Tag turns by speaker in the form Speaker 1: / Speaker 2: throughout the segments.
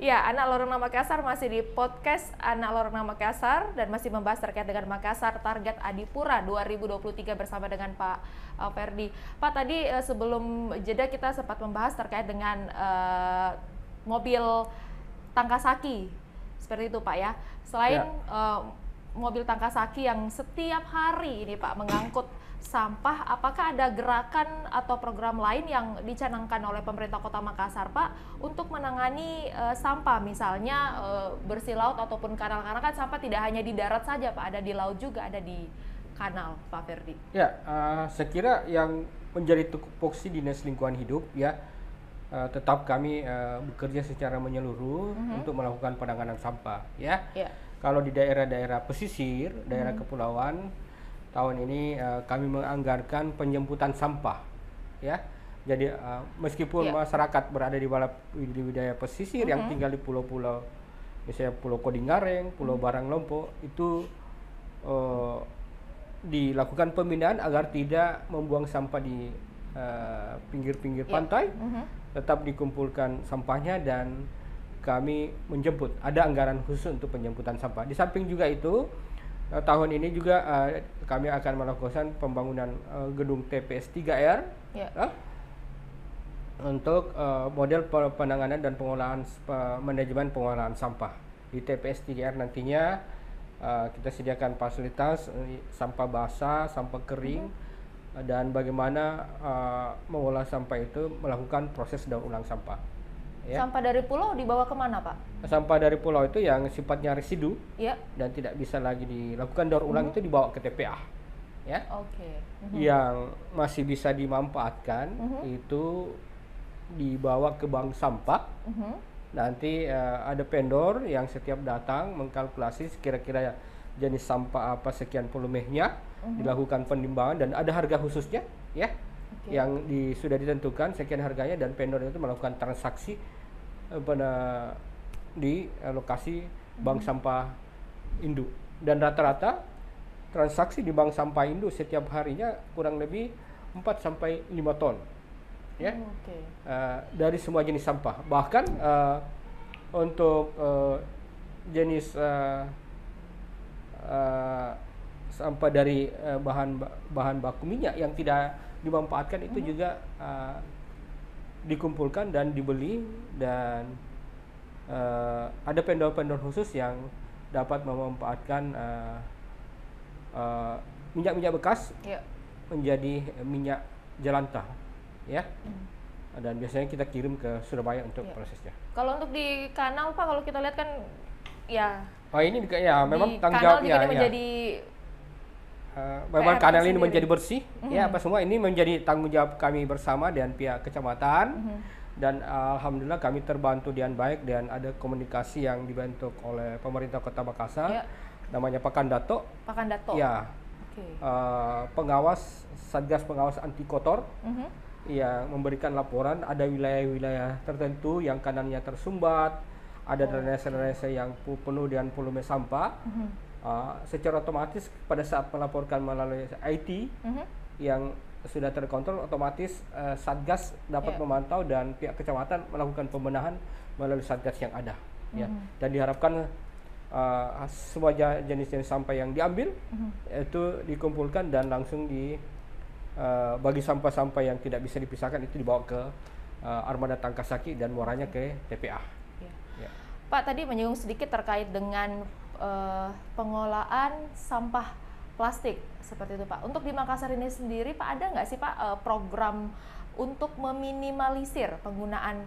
Speaker 1: Ya, Anak Lorong Makassar masih di podcast Anak Lorong Makassar dan masih membahas terkait dengan Makassar Target Adipura 2023 bersama dengan Pak Ferdi. Pak, tadi sebelum jeda kita sempat membahas terkait dengan mobil Tangkasaki. Seperti itu, Pak ya. Selain mobil Tangkasaki yang setiap hari ini Pak mengangkut sampah, apakah ada gerakan atau program lain yang dicanangkan oleh pemerintah Kota Makassar, Pak, untuk menangani sampah, misalnya bersih laut ataupun kanal? Karena kan sampah tidak hanya di darat saja, Pak, ada di laut juga, ada di kanal, Pak Ferdi.
Speaker 2: Ya, saya kira yang menjadi tupoksi Dinas Lingkungan Hidup ya, tetap kami bekerja secara menyeluruh untuk melakukan penanganan sampah ya. Kalau di daerah-daerah pesisir, daerah kepulauan, tahun ini kami menganggarkan penjemputan sampah, ya. Jadi meskipun masyarakat berada di wilayah pesisir yang tinggal di pulau-pulau, misalnya Pulau Kodingareng, Pulau Barang Lompok, itu dilakukan pembinaan agar tidak membuang sampah di pinggir-pinggir pantai, tetap dikumpulkan sampahnya dan kami menjemput. Ada anggaran khusus untuk penjemputan sampah. Di samping juga itu, tahun ini juga kami akan melakukan pembangunan gedung TPS 3R untuk model penanganan dan pengolahan manajemen pengolahan sampah. Di TPS 3R nantinya kita sediakan fasilitas sampah basah, sampah kering, dan bagaimana mengolah sampah itu melakukan proses daur ulang sampah.
Speaker 1: Ya. Sampah dari pulau dibawa kemana, Pak?
Speaker 2: Sampah dari pulau itu yang sifatnya residu dan tidak bisa lagi dilakukan daur ulang itu dibawa ke TPA, ya. Yang masih bisa dimanfaatkan itu dibawa ke bank sampah. Nanti ada vendor yang setiap datang mengkalkulasi kira-kira jenis sampah apa sekian volumenya, dilakukan penimbangan dan ada harga khususnya, ya. Yang sudah ditentukan sekian harganya dan vendor itu melakukan transaksi di lokasi bank sampah induk, dan rata-rata transaksi di bank sampah induk setiap harinya kurang lebih 4 sampai 5 ton, ya. Dari semua jenis sampah, bahkan untuk jenis sampah dari bahan baku minyak yang tidak dimanfaatkan itu juga dikumpulkan dan dibeli, dan ada vendor-vendor khusus yang dapat memanfaatkan minyak-minyak bekas menjadi minyak jelantah, ya. Dan biasanya kita kirim ke Surabaya untuk prosesnya.
Speaker 1: Kalau untuk di kanal, Pak, kalau kita lihat kan ya.
Speaker 2: Ini ya memang tanggung jawab ya.
Speaker 1: Menjadi
Speaker 2: memang kanal ini menjadi bersih, ya, apa semua ini menjadi tanggung jawab kami bersama dengan pihak kecamatan, dan alhamdulillah kami terbantu dengan baik dan ada komunikasi yang dibentuk oleh pemerintah Kota Makassar, namanya Pakandato. Ya, pengawas Satgas Pengawas Anti Kotor yang memberikan laporan ada wilayah-wilayah tertentu yang kanalnya tersumbat, ada drainase yang penuh dengan volume sampah. Secara otomatis pada saat melaporkan melalui IT yang sudah terkontrol, otomatis Satgas dapat memantau dan pihak kecamatan melakukan pembenahan melalui Satgas yang ada, ya. Dan diharapkan semua jenis-jenis sampah yang diambil itu dikumpulkan dan langsung bagi sampah-sampah yang tidak bisa dipisahkan itu dibawa ke armada Tangkasaki dan muaranya ke TPA.
Speaker 1: Pak, tadi menyinggung sedikit terkait dengan pengolahan sampah plastik seperti itu, Pak. Untuk di Makassar ini sendiri, Pak, ada nggak sih, Pak, program untuk meminimalisir penggunaan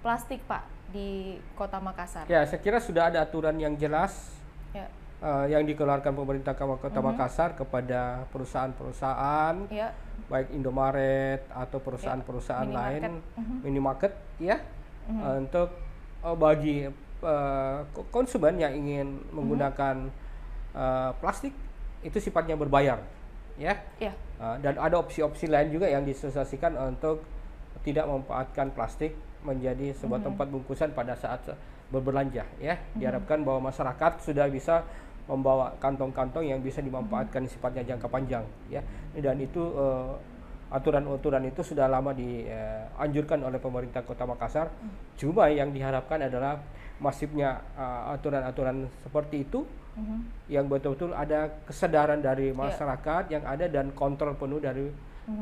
Speaker 1: plastik, Pak, di Kota Makassar?
Speaker 2: Ya, saya kira sudah ada aturan yang jelas yang dikeluarkan pemerintah Kota Makassar kepada perusahaan-perusahaan, baik Indomaret atau perusahaan-perusahaan lain, minimarket, ya, untuk bagi konsumen yang ingin menggunakan plastik itu sifatnya berbayar, ya. Dan ada opsi-opsi lain juga yang disosialisasikan untuk tidak memanfaatkan plastik menjadi sebuah tempat bungkusan pada saat berbelanja, ya. Diharapkan bahwa masyarakat sudah bisa membawa kantong-kantong yang bisa dimanfaatkan sifatnya jangka panjang, ya. Dan itu aturan-aturan itu sudah lama dianjurkan oleh pemerintah Kota Makassar. Cuma yang diharapkan adalah masifnya aturan-aturan seperti itu, yang betul-betul ada kesadaran dari masyarakat yang ada dan kontrol penuh dari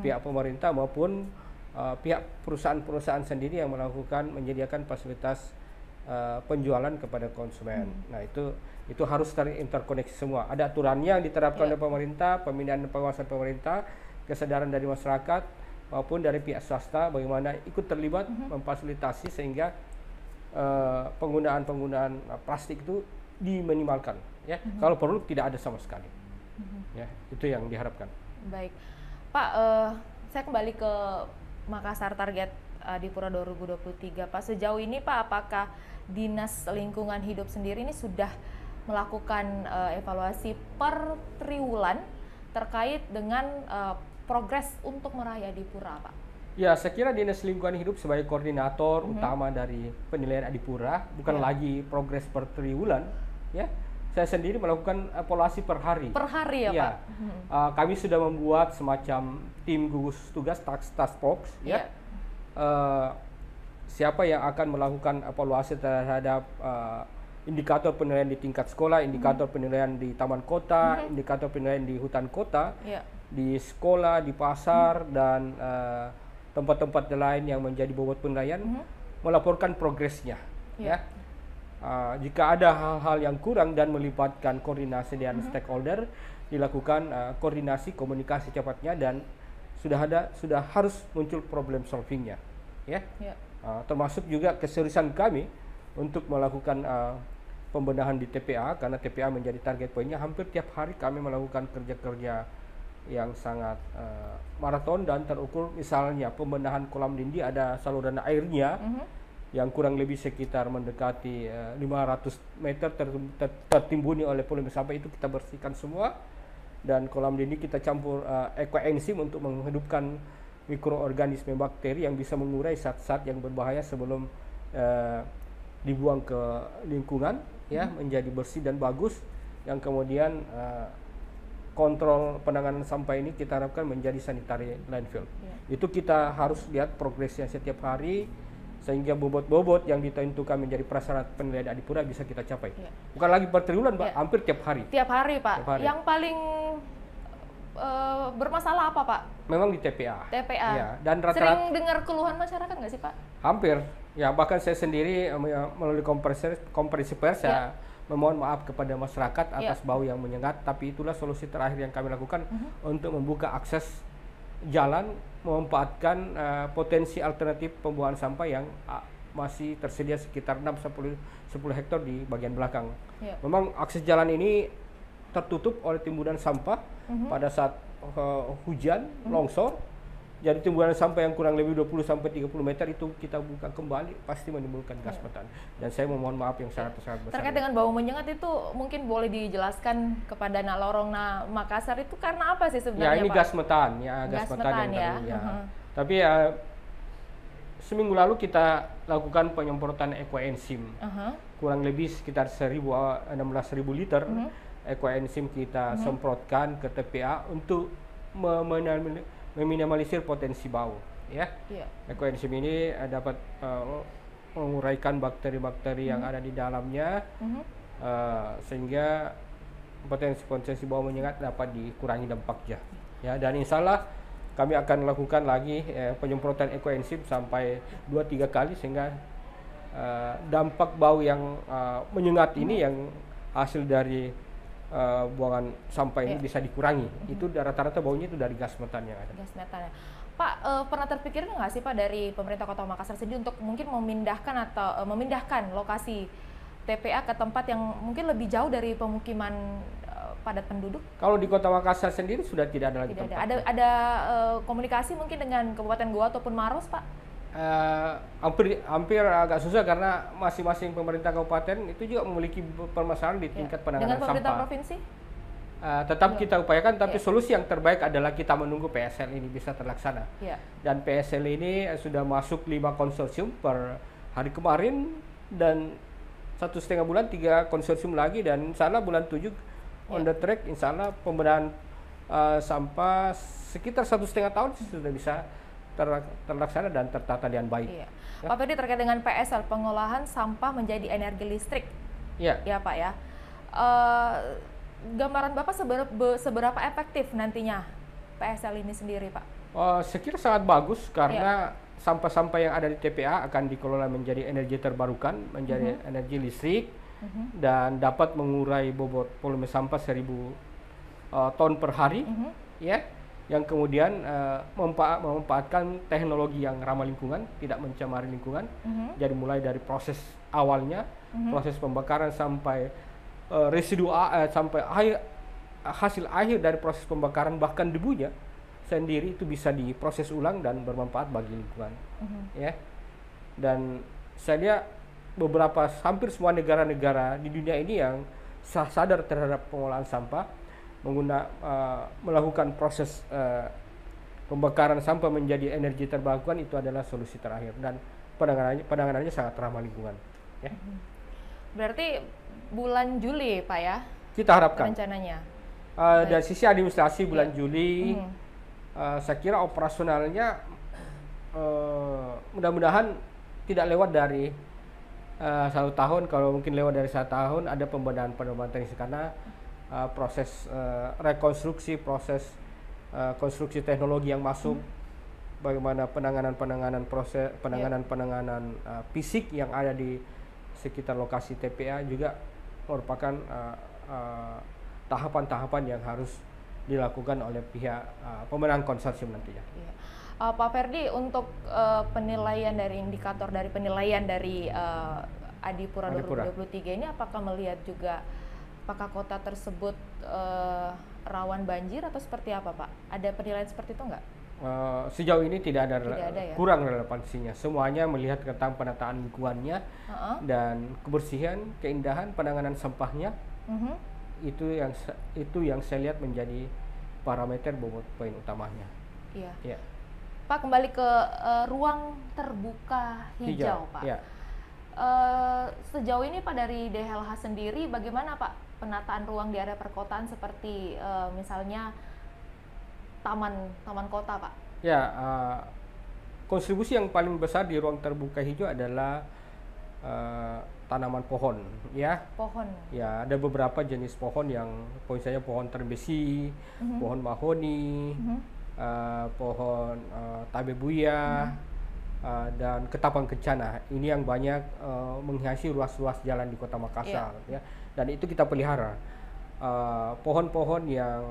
Speaker 2: pihak pemerintah maupun pihak perusahaan-perusahaan sendiri yang menyediakan fasilitas penjualan kepada konsumen. Nah, itu harus terinterkoneksi semua. Ada aturannya yang diterapkan oleh pemerintah, pemindahan pengawasan pemerintah, kesadaran dari masyarakat maupun dari pihak swasta bagaimana ikut terlibat memfasilitasi sehingga penggunaan plastik itu diminimalkan, ya. Kalau perlu tidak ada sama sekali. Ya, itu yang diharapkan.
Speaker 1: Baik, Pak, saya kembali ke Makassar Target Adipura 2023. Pak, sejauh ini Pak, apakah Dinas Lingkungan Hidup sendiri ini sudah melakukan evaluasi per triwulan terkait dengan progres untuk meraih Adipura, Pak?
Speaker 2: Ya, saya kira Dinas Lingkungan Hidup sebagai koordinator utama dari penilaian Adipura, bukan lagi progres per triwulan, ya. Saya sendiri melakukan evaluasi per hari.
Speaker 1: Per hari ya, Pak?
Speaker 2: Kami sudah membuat semacam tim gugus tugas task force, ya. Siapa yang akan melakukan evaluasi terhadap indikator penilaian di tingkat sekolah, indikator penilaian di taman kota, indikator penilaian di hutan kota, di sekolah, di pasar, dan tempat-tempat lain yang menjadi bobot penilaian, melaporkan progresnya. Ya. Jika ada hal-hal yang kurang dan melibatkan koordinasi dengan stakeholder, dilakukan koordinasi komunikasi cepatnya dan sudah harus muncul problem solvingnya, ya. Termasuk juga keseriusan kami untuk melakukan pembenahan di TPA, karena TPA menjadi target poinnya. Hampir tiap hari kami melakukan kerja-kerja yang sangat maraton dan terukur. Misalnya pembenahan kolam dindi, ada saluran airnya yang kurang lebih sekitar mendekati 500 meter tertimbuni oleh volume sampah, itu kita bersihkan semua. Dan kolam dindi kita campur ekoenzim untuk menghidupkan mikroorganisme bakteri yang bisa mengurai zat-zat yang berbahaya sebelum dibuang ke lingkungan, ya, menjadi bersih dan bagus. Yang kemudian kontrol penanganan sampah ini kita harapkan menjadi sanitary landfill. Itu kita harus lihat progresnya setiap hari sehingga bobot-bobot yang ditentukan menjadi prasyarat penilaian Adipura bisa kita capai. Bukan lagi per triwulan, Pak, hampir tiap hari.
Speaker 1: Tiap hari, Pak.
Speaker 2: Tiap hari.
Speaker 1: Yang paling bermasalah apa, Pak?
Speaker 2: Memang di TPA.
Speaker 1: TPA.
Speaker 2: Ya, dan rata-rata
Speaker 1: sering dengar keluhan masyarakat nggak sih, Pak?
Speaker 2: Hampir. Ya, bahkan saya sendiri melalui konferensi pers saya memohon maaf kepada masyarakat atas bau yang menyengat, tapi itulah solusi terakhir yang kami lakukan untuk membuka akses jalan, memanfaatkan potensi alternatif pembuangan sampah yang masih tersedia sekitar 6-10 hektar di bagian belakang. Memang akses jalan ini tertutup oleh timbunan sampah pada saat hujan, longsor. Jadi timbunan sampah yang kurang lebih 20-30 meter itu kita buka kembali pasti menimbulkan gas metan. Dan saya memohon maaf yang sangat besar.
Speaker 1: Terkait dengan bau menyengat itu mungkin boleh dijelaskan kepada Nalorongna Makassar itu karena apa sih sebenarnya,
Speaker 2: Ya, ini
Speaker 1: Pak?
Speaker 2: gas metan, ya, gas metan yang
Speaker 1: ya.
Speaker 2: tadi, ya. Tapi ya seminggu lalu kita lakukan penyemprotan ekoenzim. Kurang lebih sekitar 16.000 liter ekoenzim kita semprotkan ke TPA untuk meminimalisir potensi bau, ya. Ekoenzim ini dapat menguraikan bakteri-bakteri yang ada di dalamnya, sehingga potensi bau menyengat dapat dikurangi dampaknya, ya. Dan insya Allah kami akan lakukan lagi penyemprotan ekoenzim sampai 2-3 kali sehingga dampak bau yang menyengat ini yang hasil dari buangan sampah ini bisa dikurangi. Itu rata-rata baunya itu dari gas metan yang ada.
Speaker 1: Gas metan ya. Pak, pernah terpikir nggak sih Pak dari pemerintah Kota Makassar sendiri untuk mungkin memindahkan lokasi TPA ke tempat yang mungkin lebih jauh dari pemukiman padat penduduk?
Speaker 2: Kalau di Kota Makassar sendiri sudah tidak ada lagi tempat.
Speaker 1: Ada komunikasi mungkin dengan Kabupaten Goa ataupun Maros, Pak?
Speaker 2: Hampir agak susah karena masing-masing pemerintah kabupaten itu juga memiliki permasalahan di tingkat penanganan
Speaker 1: dengan pemerintah
Speaker 2: sampah.
Speaker 1: Provinsi?
Speaker 2: Tetap kita upayakan, tapi solusi yang terbaik adalah kita menunggu PSL ini bisa terlaksana. Dan PSL ini sudah masuk 5 konsorsium per hari kemarin, dan 1,5 bulan 3 konsorsium lagi, dan insya Allah bulan 7 on the track, insya Allah pembenahan sampah sekitar 1,5 tahun sudah bisa terlaksana dan tertata dengan baik.
Speaker 1: Iya.
Speaker 2: Ya.
Speaker 1: Pak Ferdi, terkait dengan PSL, pengolahan sampah menjadi energi listrik.
Speaker 2: Ya.
Speaker 1: Ya Pak ya. Gambaran Bapak seberapa efektif nantinya PSL ini sendiri, Pak?
Speaker 2: Saya kira sangat bagus karena sampah-sampah yang ada di TPA akan dikelola menjadi energi terbarukan, menjadi energi listrik, dan dapat mengurai bobot volume sampah 1.000 ton per hari, ya, yang kemudian memanfaatkan teknologi yang ramah lingkungan, tidak mencemari lingkungan. Jadi mulai dari proses awalnya, proses pembakaran sampai residu sampai hasil akhir dari proses pembakaran, bahkan debunya sendiri itu bisa diproses ulang dan bermanfaat bagi lingkungan. Ya. Dan saya lihat hampir semua negara-negara di dunia ini yang sadar terhadap pengolahan sampah, melakukan proses pembakaran sampah menjadi energi terbarukan, itu adalah solusi terakhir, dan penanganannya sangat ramah lingkungan. Ya.
Speaker 1: Berarti bulan Juli, Pak ya?
Speaker 2: Kita harapkan.
Speaker 1: Rencananya.
Speaker 2: Dari sisi administrasi bulan Juli, saya kira operasionalnya mudah-mudahan tidak lewat dari 1 tahun. Kalau mungkin lewat dari 1 tahun, ada pembenahan teknis karena proses rekonstruksi, proses konstruksi teknologi yang masuk, bagaimana penanganan fisik yang ada di sekitar lokasi TPA juga merupakan tahapan-tahapan yang harus dilakukan oleh pihak pemenang konsorsium nantinya.
Speaker 1: Iya. Pak Ferdi, untuk penilaian dari indikator dari penilaian dari Adipura 2023 ini, apakah melihat juga apakah kota tersebut rawan banjir atau seperti apa, Pak? Ada penilaian seperti itu enggak?
Speaker 2: Sejauh ini tidak ada
Speaker 1: ya?
Speaker 2: Kurang relevansinya. Semuanya melihat tentang penataan lingkungannya dan kebersihan, keindahan, penanganan sampahnya. Itu yang saya lihat menjadi parameter bobot poin utamanya.
Speaker 1: Iya.
Speaker 2: Ya.
Speaker 1: Pak, kembali ke ruang terbuka hijau, Pak.
Speaker 2: Ya.
Speaker 1: Sejauh ini Pak, dari DHLH sendiri bagaimana Pak penataan ruang di area perkotaan seperti misalnya taman kota, Pak?
Speaker 2: Ya, kontribusi yang paling besar di ruang terbuka hijau adalah tanaman pohon, ya.
Speaker 1: Pohon.
Speaker 2: Ya, ada beberapa jenis pohon yang, misalnya pohon terbesi, pohon mahoni, pohon tabebuya, dan ketapang kencana. Ini yang banyak menghiasi ruas-ruas jalan di Kota Makassar, ya. Dan itu kita pelihara. Pohon-pohon yang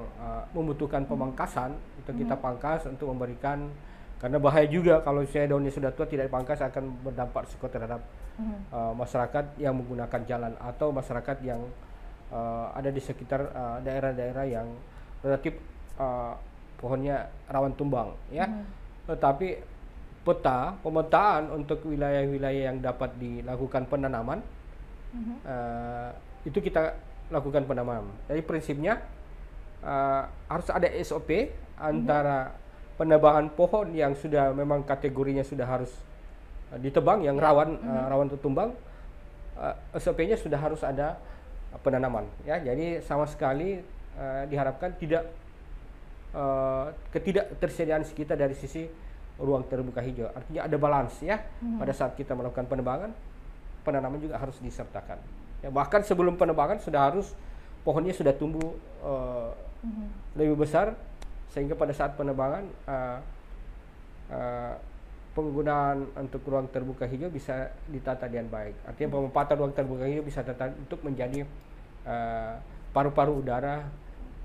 Speaker 2: membutuhkan pemangkasan itu kita pangkas untuk memberikan, karena bahaya juga kalau daunnya sudah tua tidak dipangkas, akan berdampak risiko terhadap masyarakat yang menggunakan jalan atau masyarakat yang ada di sekitar daerah-daerah yang relatif pohonnya rawan tumbang, ya. Tetapi pemetaan untuk wilayah-wilayah yang dapat dilakukan penanaman, itu kita lakukan penanaman. Jadi prinsipnya harus ada SOP antara penebangan pohon yang sudah memang kategorinya sudah harus ditebang, yang rawan tumbang, SOP-nya sudah harus ada penanaman, ya. Jadi sama sekali diharapkan ketidaktersediaan kita dari sisi ruang terbuka hijau. Artinya ada balance, ya. Pada saat kita melakukan penebangan, penanaman juga harus disertakan. Ya, bahkan sebelum penebangan pohonnya sudah tumbuh lebih besar, sehingga pada saat penebangan penggunaan untuk ruang terbuka hijau bisa ditata dengan baik. Artinya pemanfaatan ruang terbuka hijau bisa ditata untuk menjadi paru-paru udara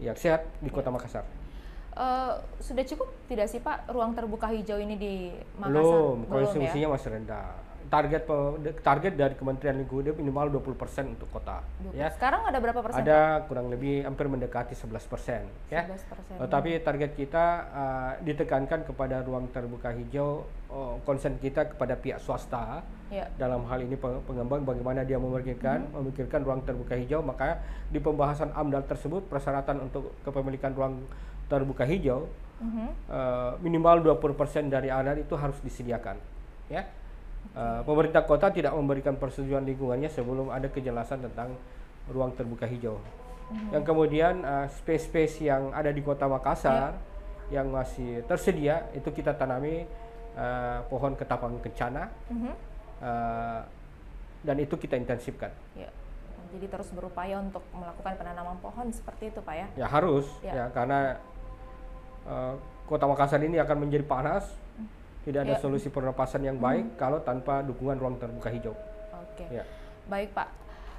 Speaker 2: yang sehat di Kota Makassar.
Speaker 1: Sudah cukup tidak sih Pak ruang terbuka hijau ini di Makassar?
Speaker 2: Belum, konsumsinya
Speaker 1: ya?
Speaker 2: masih rendah. Target dari Kementerian Lingkungan Hidup minimal 20% untuk kota.
Speaker 1: 20%.
Speaker 2: Ya.
Speaker 1: Sekarang ada berapa persen?
Speaker 2: Ada kurang lebih hampir mendekati 11%. Ya.
Speaker 1: 11%.
Speaker 2: Tapi target kita ditekankan kepada ruang terbuka hijau, konsen kita kepada pihak swasta.
Speaker 1: Ya.
Speaker 2: Dalam hal ini pengembang, bagaimana dia memikirkan ruang terbuka hijau. Maka di pembahasan AMDAL tersebut, persyaratan untuk kepemilikan ruang terbuka hijau minimal 20% dari AMDAL itu harus disediakan, ya. Pemerintah kota tidak memberikan persetujuan lingkungannya sebelum ada kejelasan tentang ruang terbuka hijau. Yang kemudian space-space yang ada di Kota Makassar yang masih tersedia itu kita tanami pohon ketapang kencana, dan itu kita intensifkan.
Speaker 1: Ya. Jadi terus berupaya untuk melakukan penanaman pohon seperti itu, Pak ya?
Speaker 2: Ya harus, ya karena Kota Makassar ini akan menjadi panas, tidak ada solusi pernapasan yang baik kalau tanpa dukungan ruang terbuka hijau.
Speaker 1: Oke, baik Pak.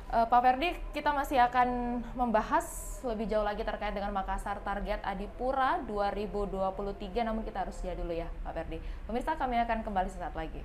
Speaker 1: Pak Ferdi, kita masih akan membahas lebih jauh lagi terkait dengan Makassar Target Adipura 2023, namun kita harus jeda dulu ya Pak Ferdi. Pemirsa, kami akan kembali sesaat lagi.